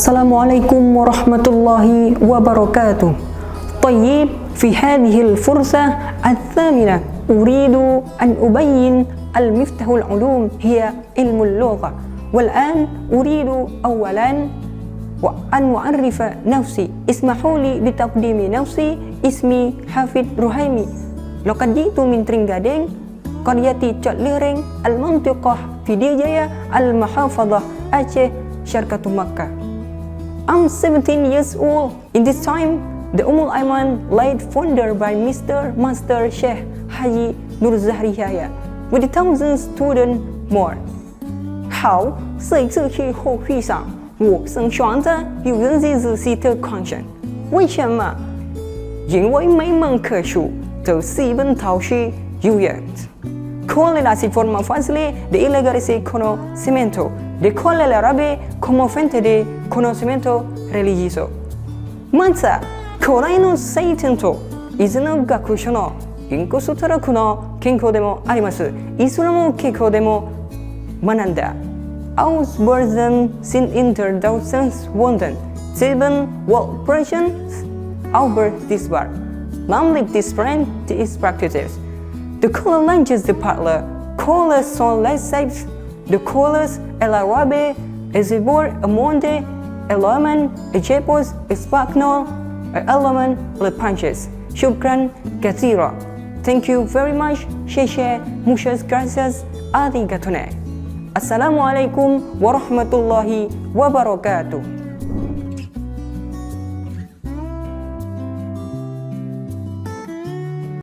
Assalamualaikum warahmatullahi wabarakatuh. طيب في هذه الفرصة الثامنة أريد أن أبين المفتاح العلوم هي علم اللغة. والآن أريد أولا أن أعرف نفسي. اسمحوا لي بتقديم نفسي. اسمي حافظ رهيمي. لقد جئت من ترنغادين قرية تشاليرين المنطقة في ديجايا المحافظة أعشى شركة مكة. I'm 17 years old. In this time, the Ummul Ayman laid founder by Mr. Master Sheikh Haji Nur Zahriyaya with 1,000 students more. 好，这次去后会上，我生选择有人认识系的课程。为什么？因为每门课书都是一本考试有约。Con la forma facile de elaborarse conocimiento de con la árabe como fuente de conocimiento religioso. Mansa, Koreano Saitento, Izano Gakushono, Inko Sutarakuno, Kenko demo Arimasu, Islamo Keko demo Mananda. Ausbörsen sind in der Deutschland 7 World Operations over this war. Namely different is practices. The color languages the parlor, colors sont les shapes, the colors Arabe, Ezebor, Amonde, Eloman, Ejepos, Espaknol, Eloman, Le Punches. Shukran, Gazira. Thank you very much. Sheshe, muchas gracias. Arigatone. Assalamualaikum warahmatullahi wabarakatuh.